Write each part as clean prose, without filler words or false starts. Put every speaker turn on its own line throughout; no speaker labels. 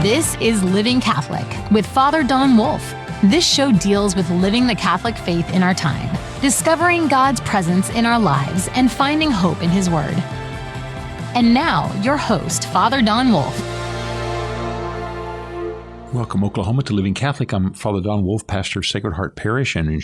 This is Living Catholic with Father Don Wolfe. This show deals with living the Catholic faith in our time, discovering God's presence in our lives, and finding hope in His Word. And now, your host, Father Don Wolfe.
Welcome, Oklahoma, to Living Catholic. I'm Father Don Wolfe, pastor of Sacred Heart Parish and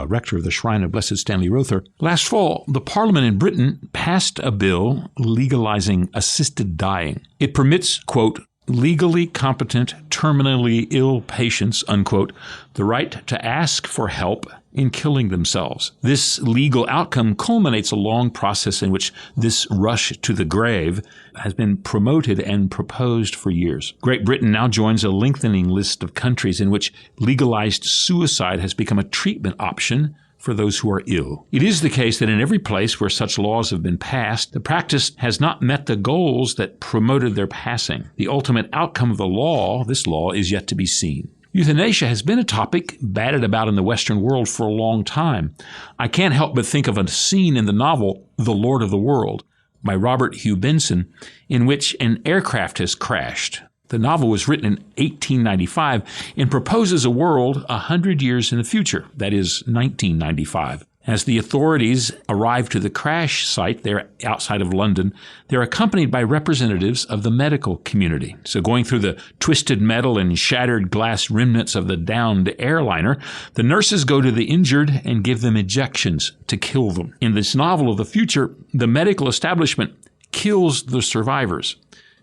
rector of the Shrine of Blessed Stanley Rother. Last fall, the Parliament in Britain passed a bill legalizing assisted dying. It permits, quote, legally competent, terminally ill patients, unquote, the right to ask for help in killing themselves. This legal outcome culminates a long process in which this rush to the grave has been promoted and proposed for years. Great Britain now joins a lengthening list of countries in which legalized suicide has become a treatment option for those who are ill. It is the case that in every place where such laws have been passed, the practice has not met the goals that promoted their passing. The ultimate outcome of this law, is yet to be seen. Euthanasia has been a topic batted about in the Western world for a long time. I can't help but think of a scene in the novel The Lord of the World by Robert Hugh Benson, in which an aircraft has crashed. The novel was written in 1895 and proposes a world 100 years in the future, that is, 1995. As the authorities arrive to the crash site there outside of London, they're accompanied by representatives of the medical community. So going through the twisted metal and shattered glass remnants of the downed airliner, the nurses go to the injured and give them injections to kill them. In this novel of the future, the medical establishment kills the survivors.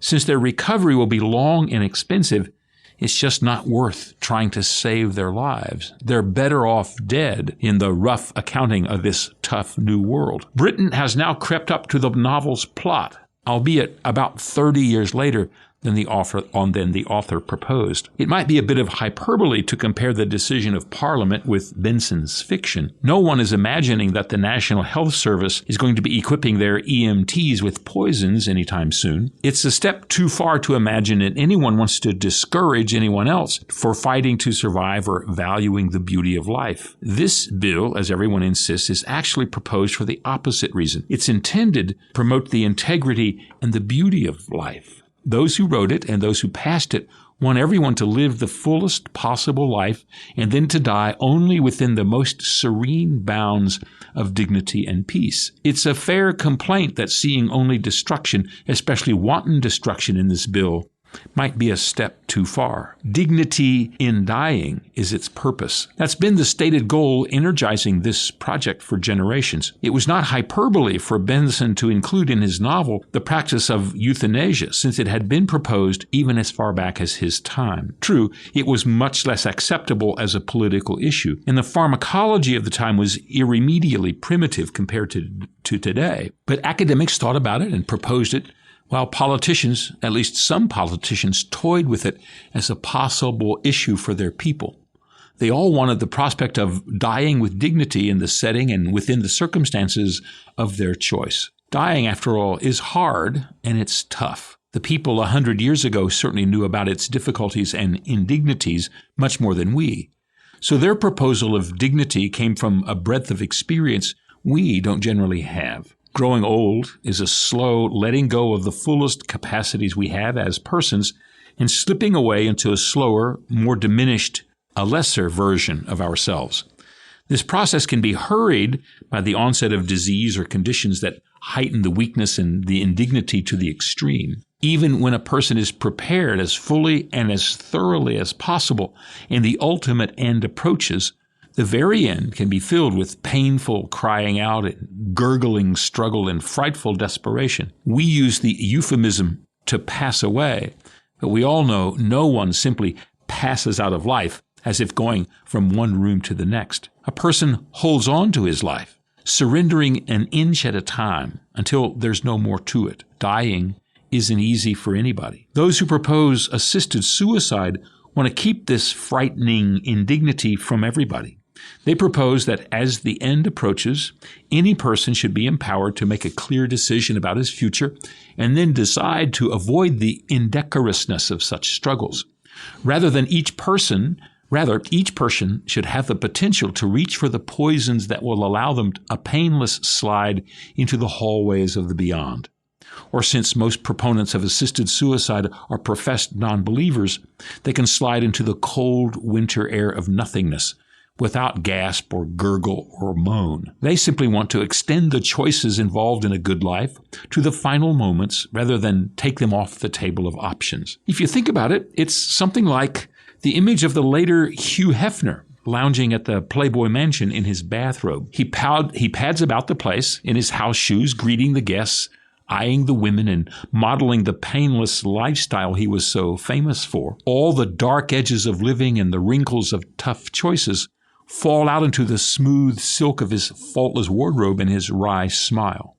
Since their recovery will be long and expensive, it's just not worth trying to save their lives. They're better off dead in the rough accounting of this tough new world. Britain has now crept up to the novel's plot, albeit about 30 years later than the author proposed. It might be a bit of hyperbole to compare the decision of Parliament with Benson's fiction. No one is imagining that the National Health Service is going to be equipping their EMTs with poisons anytime soon. It's a step too far to imagine that anyone wants to discourage anyone else for fighting to survive or valuing the beauty of life. This bill, as everyone insists, is actually proposed for the opposite reason. It's intended to promote the integrity and the beauty of life. Those who wrote it and those who passed it want everyone to live the fullest possible life and then to die only within the most serene bounds of dignity and peace. It's a fair complaint that seeing only destruction, especially wanton destruction in this bill, might be a step too far. Dignity in dying is its purpose. That's been the stated goal energizing this project for generations. It was not hyperbole for Benson to include in his novel the practice of euthanasia, since it had been proposed even as far back as his time. True, it was much less acceptable as a political issue, and the pharmacology of the time was irremediably primitive compared to today. But academics thought about it and proposed it, while politicians, at least some politicians, toyed with it as a possible issue for their people. They all wanted the prospect of dying with dignity in the setting and within the circumstances of their choice. Dying, after all, is hard and it's tough. The people 100 years ago certainly knew about its difficulties and indignities much more than we. So their proposal of dignity came from a breadth of experience we don't generally have. Growing old is a slow letting go of the fullest capacities we have as persons and slipping away into a slower, more diminished, a lesser version of ourselves. This process can be hurried by the onset of disease or conditions that heighten the weakness and the indignity to the extreme. Even when a person is prepared as fully and as thoroughly as possible and the ultimate end approaches, the very end can be filled with painful crying out and gurgling struggle and frightful desperation. We use the euphemism to pass away, but we all know no one simply passes out of life as if going from one room to the next. A person holds on to his life, surrendering an inch at a time until there's no more to it. Dying isn't easy for anybody. Those who propose assisted suicide want to keep this frightening indignity from everybody. They propose that as the end approaches, any person should be empowered to make a clear decision about his future and then decide to avoid the indecorousness of such struggles. Each person should have the potential to reach for the poisons that will allow them a painless slide into the hallways of the beyond. Or since most proponents of assisted suicide are professed non-believers, they can slide into the cold winter air of nothingness without gasp or gurgle or moan. They simply want to extend the choices involved in a good life to the final moments rather than take them off the table of options. If you think about it, it's something like the image of the later Hugh Hefner lounging at the Playboy Mansion in his bathrobe. He pads about the place in his house shoes, greeting the guests, eyeing the women, and modeling the painless lifestyle he was so famous for. All the dark edges of living and the wrinkles of tough choices fall out into the smooth silk of his faultless wardrobe and his wry smile.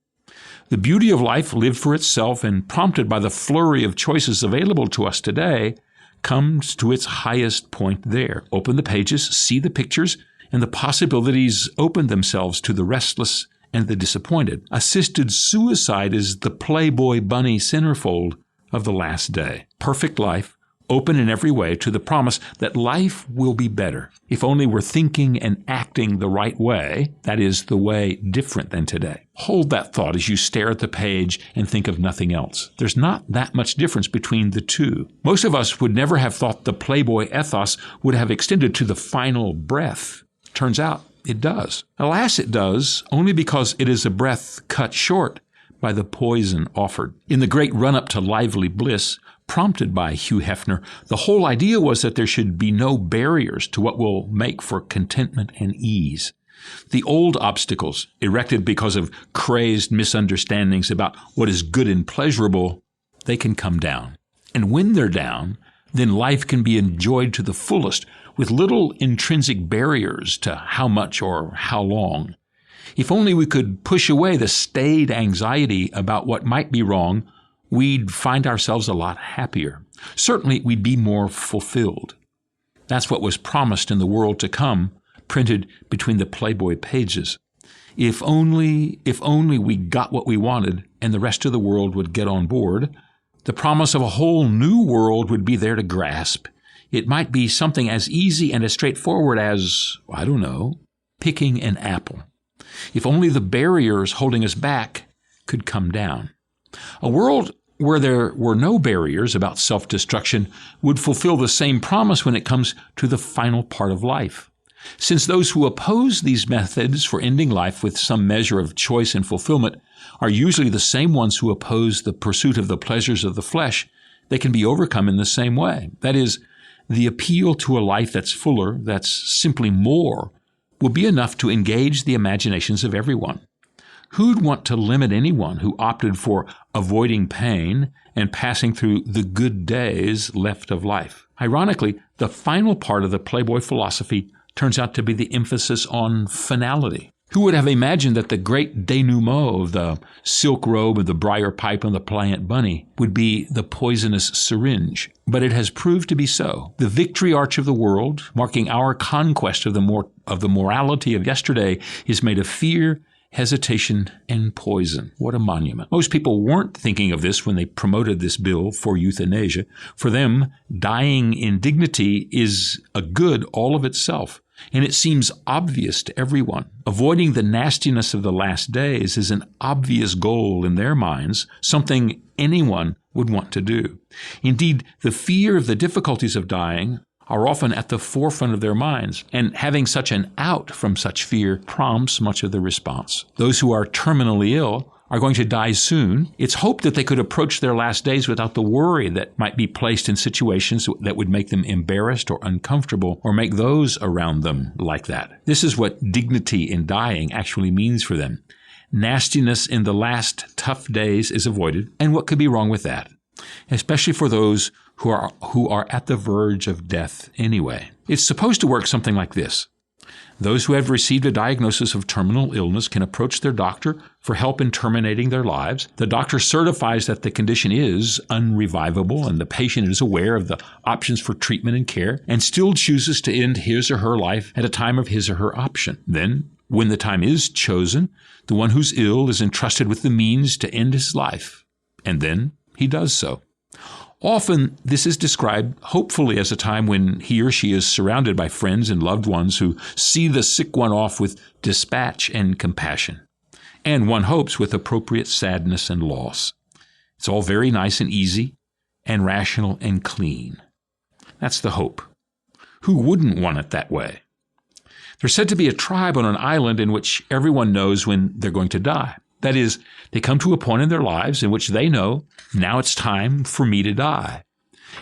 The beauty of life lived for itself and prompted by the flurry of choices available to us today comes to its highest point there. Open the pages, see the pictures, and the possibilities open themselves to the restless and the disappointed. Assisted suicide is the Playboy bunny centerfold of the last day. Perfect life, open in every way to the promise that life will be better if only we're thinking and acting the right way, that is, the way different than today. Hold that thought as you stare at the page and think of nothing else. There's not that much difference between the two. Most of us would never have thought the Playboy ethos would have extended to the final breath. Turns out it does. Alas, it does, only because it is a breath cut short by the poison offered. In the great run-up to lively bliss, prompted by Hugh Hefner, the whole idea was that there should be no barriers to what will make for contentment and ease. The old obstacles, erected because of crazed misunderstandings about what is good and pleasurable, they can come down. And when they're down, then life can be enjoyed to the fullest with little intrinsic barriers to how much or how long. If only we could push away the staid anxiety about what might be wrong, we'd find ourselves a lot happier. Certainly, we'd be more fulfilled. That's what was promised in the world to come, printed between the Playboy pages. If only we got what we wanted and the rest of the world would get on board, the promise of a whole new world would be there to grasp. It might be something as easy and as straightforward as, I don't know, picking an apple. If only the barriers holding us back could come down. A world where there were no barriers about self-destruction would fulfill the same promise when it comes to the final part of life. Since those who oppose these methods for ending life with some measure of choice and fulfillment are usually the same ones who oppose the pursuit of the pleasures of the flesh, they can be overcome in the same way. That is, the appeal to a life that's fuller, that's simply more, will be enough to engage the imaginations of everyone. Who'd want to limit anyone who opted for avoiding pain and passing through the good days left of life? Ironically, the final part of the Playboy philosophy turns out to be the emphasis on finality. Who would have imagined that the great denouement of the silk robe of the briar pipe and the pliant bunny would be the poisonous syringe? But it has proved to be so. The victory arch of the world, marking our conquest of the morality of yesterday, is made of fear, hesitation, and poison. What a monument. Most people weren't thinking of this when they promoted this bill for euthanasia. For them, dying in dignity is a good all of itself, and it seems obvious to everyone. Avoiding the nastiness of the last days is an obvious goal in their minds, something anyone would want to do. Indeed, the fear of the difficulties of dying are often at the forefront of their minds, and having such an out from such fear prompts much of the response. Those who are terminally ill are going to die soon. It's hoped that they could approach their last days without the worry that might be placed in situations that would make them embarrassed or uncomfortable or make those around them like that. This is what dignity in dying actually means for them. Nastiness in the last tough days is avoided, and what could be wrong with that? Especially for those who are at the verge of death anyway. It's supposed to work something like this. Those who have received a diagnosis of terminal illness can approach their doctor for help in terminating their lives. The doctor certifies that the condition is unrevivable, and the patient is aware of the options for treatment and care, and still chooses to end his or her life at a time of his or her option. Then, when the time is chosen, the one who's ill is entrusted with the means to end his life, and then he does so. Often, this is described hopefully as a time when he or she is surrounded by friends and loved ones who see the sick one off with dispatch and compassion, and one hopes with appropriate sadness and loss. It's all very nice and easy and rational and clean. That's the hope. Who wouldn't want it that way? There's said to be a tribe on an island in which everyone knows when they're going to die. That is, they come to a point in their lives in which they know, now it's time for me to die.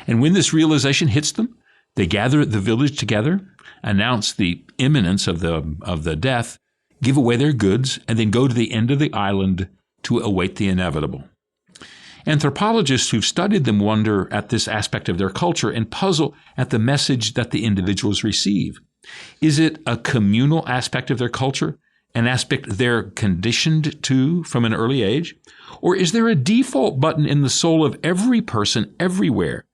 And when this realization hits them, they gather the village together, announce the imminence of the death, give away their goods, and then go to the end of the island to await the inevitable. Anthropologists who've studied them wonder at this aspect of their culture and puzzle at the message that the individuals receive. Is it a communal aspect of their culture, an aspect they're conditioned to from an early age? Or is there a default button in the soul of every person everywhere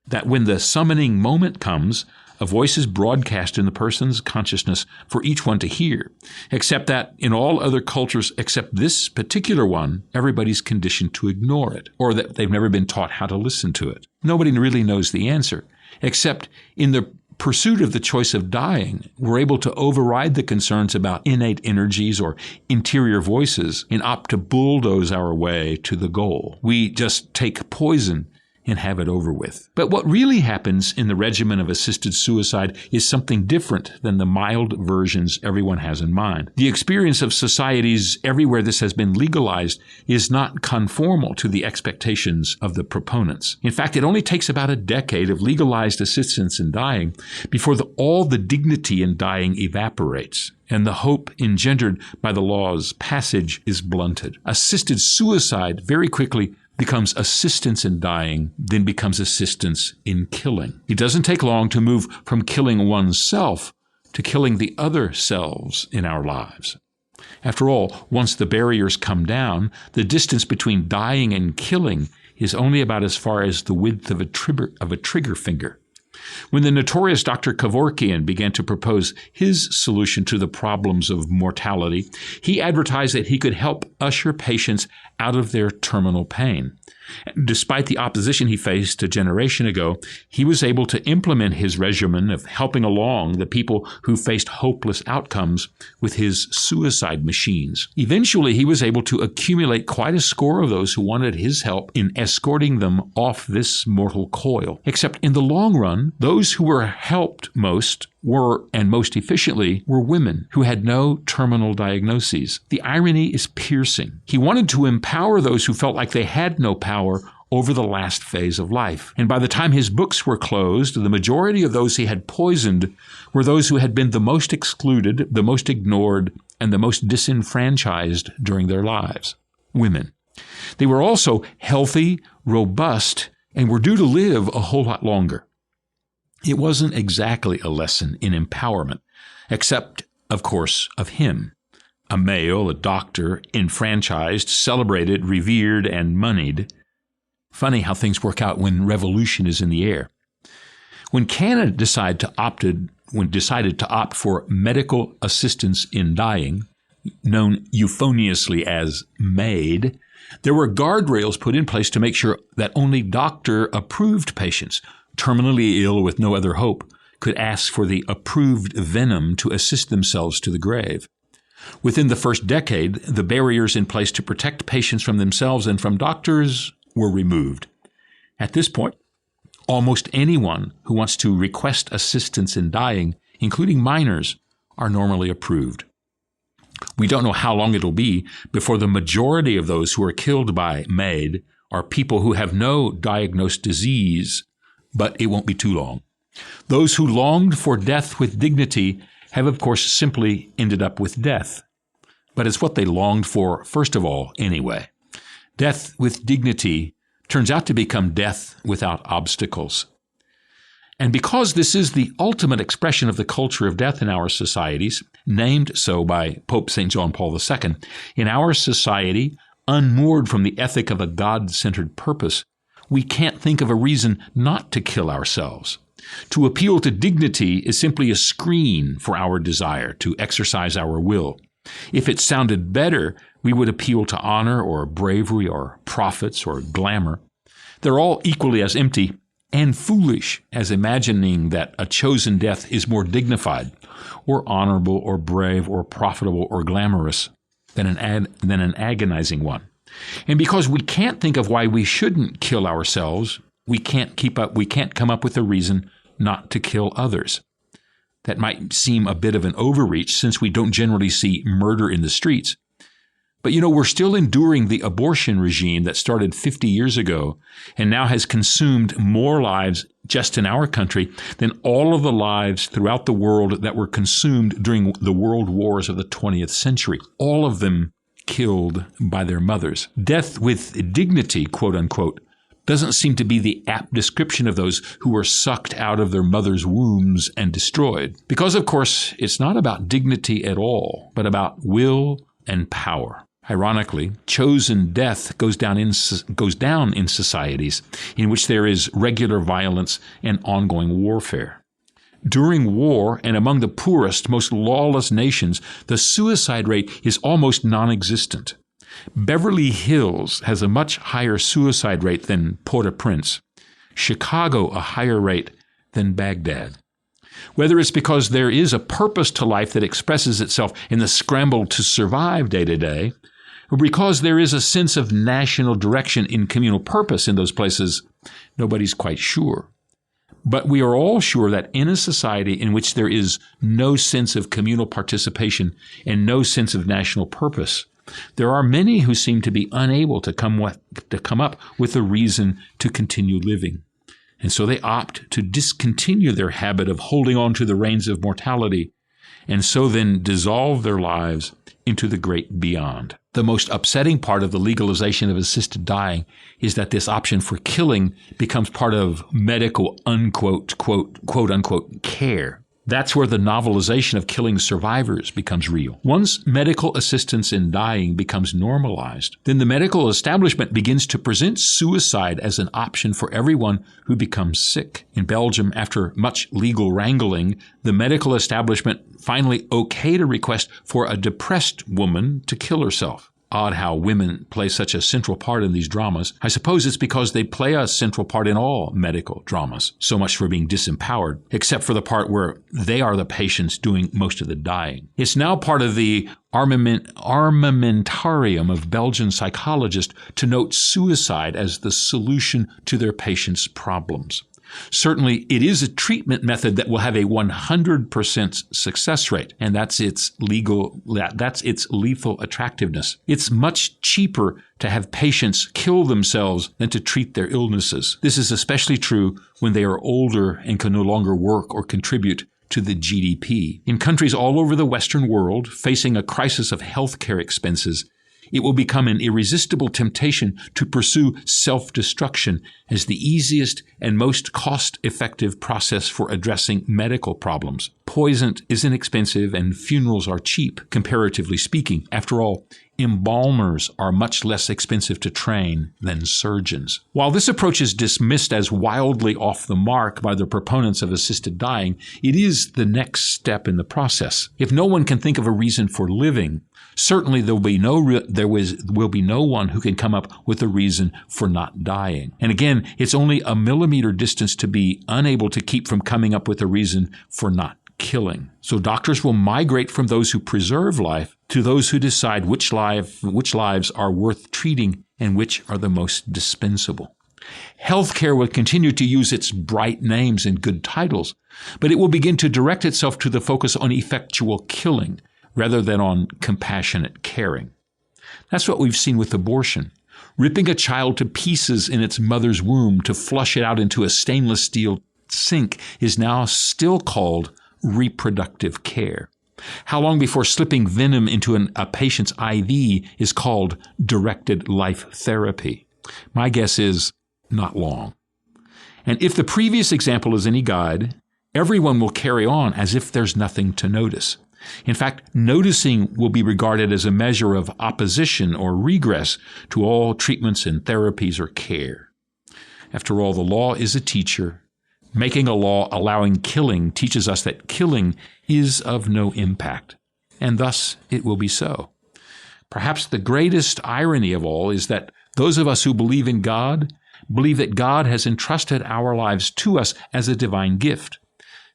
that when the summoning moment comes, a voice is broadcast in the person's consciousness for each one to hear, except that in all other cultures except this particular one, everybody's conditioned to ignore it, or that they've never been taught how to listen to it? Nobody really knows the answer, except in the pursuit of the choice of dying, we're able to override the concerns about innate energies or interior voices and opt to bulldoze our way to the goal. We just take poison and have it over with. But what really happens in the regimen of assisted suicide is something different than the mild versions everyone has in mind. The experience of societies everywhere this has been legalized is not conformal to the expectations of the proponents. In fact, it only takes about a decade of legalized assistance in dying before all the dignity in dying evaporates, and the hope engendered by the law's passage is blunted. Assisted suicide very quickly becomes assistance in dying, then becomes assistance in killing. It doesn't take long to move from killing oneself to killing the other selves in our lives. After all, once the barriers come down, the distance between dying and killing is only about as far as the width of a trigger finger. When the notorious Dr. Kevorkian began to propose his solution to the problems of mortality, he advertised that he could help usher patients out of their terminal pain. Despite the opposition he faced a generation ago, he was able to implement his regimen of helping along the people who faced hopeless outcomes with his suicide machines. Eventually, he was able to accumulate quite a score of those who wanted his help in escorting them off this mortal coil. Except in the long run, those who were helped most and most efficiently were women who had no terminal diagnoses. The irony is piercing. He wanted to empower those who felt like they had no power over the last phase of life. And by the time his books were closed, the majority of those he had poisoned were those who had been the most excluded, the most ignored, and the most disenfranchised during their lives. Women. They were also healthy, robust, and were due to live a whole lot longer. It wasn't exactly a lesson in empowerment, except, of course, of him. A male, a doctor, enfranchised, celebrated, revered, and moneyed. Funny how things work out when revolution is in the air. When Canada decided to opt for medical assistance in dying, known euphoniously as MAID, there were guardrails put in place to make sure that only doctor-approved patients, terminally ill with no other hope, could ask for the approved venom to assist themselves to the grave. Within the first decade, the barriers in place to protect patients from themselves and from doctors were removed. At this point, almost anyone who wants to request assistance in dying, including minors, are normally approved. We don't know how long it'll be before the majority of those who are killed by MAID are people who have no diagnosed disease, but it won't be too long. Those who longed for death with dignity have, of course, simply ended up with death. But it's what they longed for, first of all, anyway. Death with dignity turns out to become death without obstacles. And because this is the ultimate expression of the culture of death in our societies, named so by Pope St. John Paul II, in our society, unmoored from the ethic of a God-centered purpose, we can't think of a reason not to kill ourselves. To appeal to dignity is simply a screen for our desire to exercise our will. If it sounded better, we would appeal to honor or bravery or profits or glamour. They're all equally as empty and foolish as imagining that a chosen death is more dignified or honorable or brave or profitable or glamorous than an agonizing one. And because we can't think of why we shouldn't kill ourselves, we can't come up with a reason not to kill others. That might seem a bit of an overreach since we don't generally see murder in the streets. But we're still enduring the abortion regime that started 50 years ago and now has consumed more lives just in our country than all of the lives throughout the world that were consumed during the world wars of the 20th century. All of them killed by their mothers. Death with dignity, quote unquote, doesn't seem to be the apt description of those who were sucked out of their mother's wombs and destroyed. Because, of course, it's not about dignity at all, but about will and power. Ironically, chosen death goes down in societies in which there is regular violence and ongoing warfare. During war and among the poorest, most lawless nations, the suicide rate is almost non-existent. Beverly Hills has a much higher suicide rate than Port-au-Prince. Chicago a higher rate than Baghdad. Whether it's because there is a purpose to life that expresses itself in the scramble to survive day to day, or because there is a sense of national direction in communal purpose in those places, nobody's quite sure. But we are all sure that in a society in which there is no sense of communal participation and no sense of national purpose, there are many who seem to be unable to come up with a reason to continue living. And so they opt to discontinue their habit of holding on to the reins of mortality, and so then dissolve their lives into the great beyond. The most upsetting part of the legalization of assisted dying is that this option for killing becomes part of medical quote unquote care. That's where the novelization of killing survivors becomes real. Once medical assistance in dying becomes normalized, then the medical establishment begins to present suicide as an option for everyone who becomes sick. In Belgium, after much legal wrangling, the medical establishment finally okayed a request for a depressed woman to kill herself. Odd how women play such a central part in these dramas. I suppose it's because they play a central part in all medical dramas. So much for being disempowered, except for the part where they are the patients doing most of the dying. It's now part of the armamentarium of Belgian psychologists to note suicide as the solution to their patients' problems. Certainly, it is a treatment method that will have a 100% success rate, and that's its lethal attractiveness. It's much cheaper to have patients kill themselves than to treat their illnesses. This is especially true when they are older and can no longer work or contribute to the GDP. In countries all over the Western world facing a crisis of healthcare expenses, it will become an irresistible temptation to pursue self-destruction as the easiest and most cost-effective process for addressing medical problems. Poison is inexpensive and funerals are cheap, comparatively speaking. After all, embalmers are much less expensive to train than surgeons. While this approach is dismissed as wildly off the mark by the proponents of assisted dying, it is the next step in the process. If no one can think of a reason for living, certainly there will be no one who can come up with a reason for not dying. And again, it's only a millimeter distance to be unable to keep from coming up with a reason for not killing. So doctors will migrate from those who preserve life to those who decide which lives are worth treating and which are the most dispensable. Healthcare will continue to use its bright names and good titles, but it will begin to direct itself to the focus on effectual killing rather than on compassionate caring. That's what we've seen with abortion. Ripping a child to pieces in its mother's womb to flush it out into a stainless steel sink is now still called reproductive care. How long before slipping venom into a patient's IV is called directed life therapy? My guess is not long. And if the previous example is any guide, everyone will carry on as if there's nothing to notice. In fact, noticing will be regarded as a measure of opposition or regress to all treatments and therapies or care. After all, the law is a teacher. Making a law allowing killing teaches us that killing is of no impact, and thus it will be so. Perhaps the greatest irony of all is that those of us who believe in God believe that God has entrusted our lives to us as a divine gift.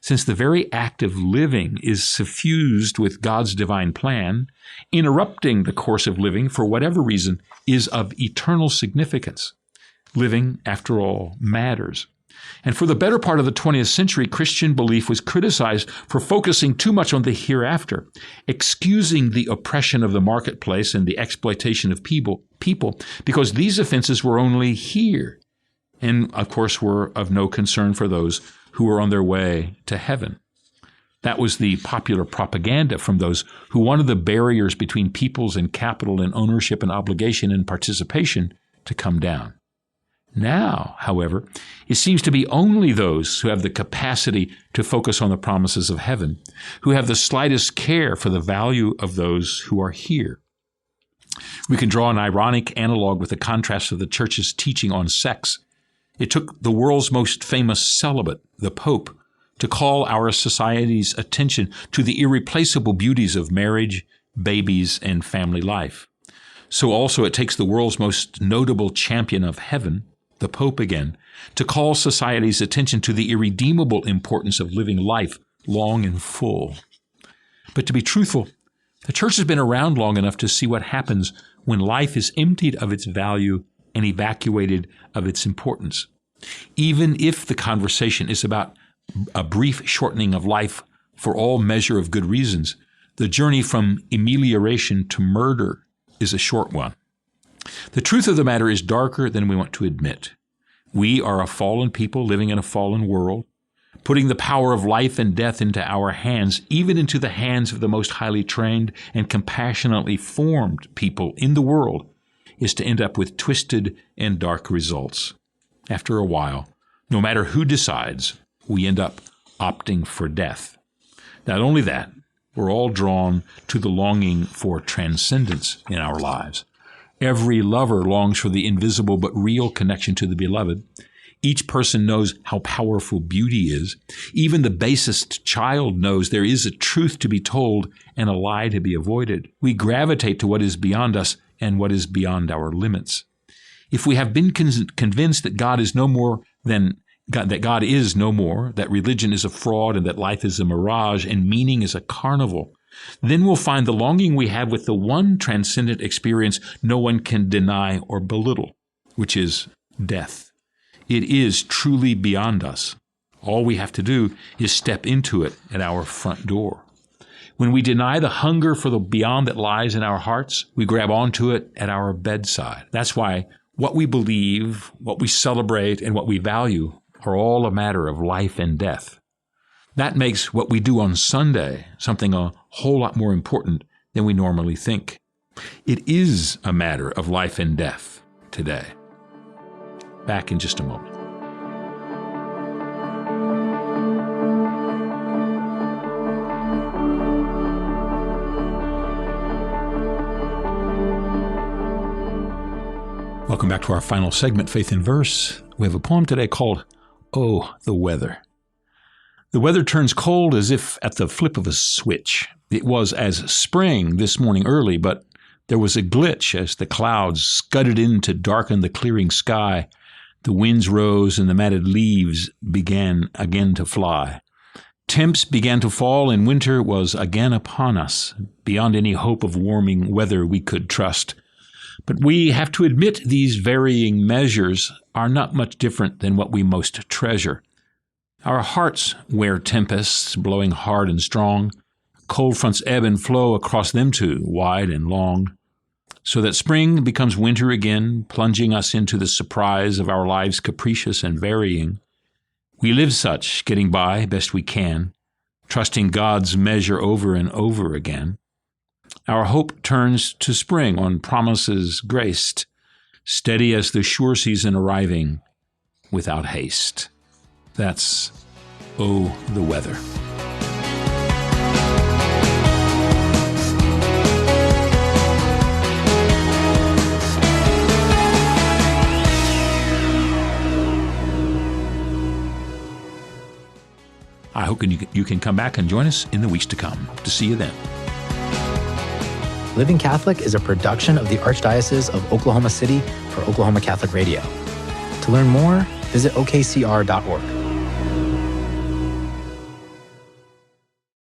since the very act of living is suffused with God's divine plan, interrupting the course of living for whatever reason is of eternal significance. Living, after all, matters. And for the better part of the 20th century, Christian belief was criticized for focusing too much on the hereafter, excusing the oppression of the marketplace and the exploitation of people, because these offenses were only here, and of course were of no concern for those who were on their way to heaven. That was the popular propaganda from those who wanted the barriers between peoples and capital and ownership and obligation and participation to come down. Now, however, it seems to be only those who have the capacity to focus on the promises of heaven, who have the slightest care for the value of those who are here. We can draw an ironic analog with the contrast of the Church's teaching on sex. It took the world's most famous celibate, the Pope, to call our society's attention to the irreplaceable beauties of marriage, babies, and family life. So also it takes the world's most notable champion of heaven, the Pope again, to call society's attention to the irredeemable importance of living life long and full. But to be truthful, the Church has been around long enough to see what happens when life is emptied of its value and evacuated of its importance. Even if the conversation is about a brief shortening of life for all measure of good reasons, the journey from amelioration to murder is a short one. The truth of the matter is darker than we want to admit. We are a fallen people living in a fallen world. Putting the power of life and death into our hands, even into the hands of the most highly trained and compassionately formed people in the world, is to end up with twisted and dark results. After a while, no matter who decides, we end up opting for death. Not only that, we're all drawn to the longing for transcendence in our lives. Every lover longs for the invisible but real connection to the beloved. Each person knows how powerful beauty is. Even the basest child knows there is a truth to be told and a lie to be avoided. We gravitate to what is beyond us and what is beyond our limits. If we have been convinced that God is no more, that religion is a fraud and that life is a mirage and meaning is a carnival, then we'll find the longing we have with the one transcendent experience no one can deny or belittle, which is death. It is truly beyond us. All we have to do is step into it at our front door. When we deny the hunger for the beyond that lies in our hearts, we grab onto it at our bedside. That's why what we believe, what we celebrate, and what we value are all a matter of life and death. That makes what we do on Sunday something a whole lot more important than we normally think. It is a matter of life and death today. Back in just a moment. Welcome back to our final segment, Faith in Verse. We have a poem today called, Oh, the Weather. The weather turns cold as if at the flip of a switch. It was as spring this morning early, but there was a glitch as the clouds scudded in to darken the clearing sky. The winds rose and the matted leaves began again to fly. Temps began to fall and winter was again upon us, beyond any hope of warming weather we could trust. But we have to admit these varying measures are not much different than what we most treasure. Our hearts wear tempests blowing hard and strong. Cold fronts ebb and flow across them too, wide and long. So that spring becomes winter again, plunging us into the surprise of our lives capricious and varying. We live such, getting by best we can, trusting God's measure over and over again. Our hope turns to spring on promises graced, steady as the sure season arriving, without haste. That's, Oh, the Weather. I hope you can come back and join us in the weeks to come. To see you then.
Living Catholic is a production of the Archdiocese of Oklahoma City for Oklahoma Catholic Radio. To learn more, visit okcr.org.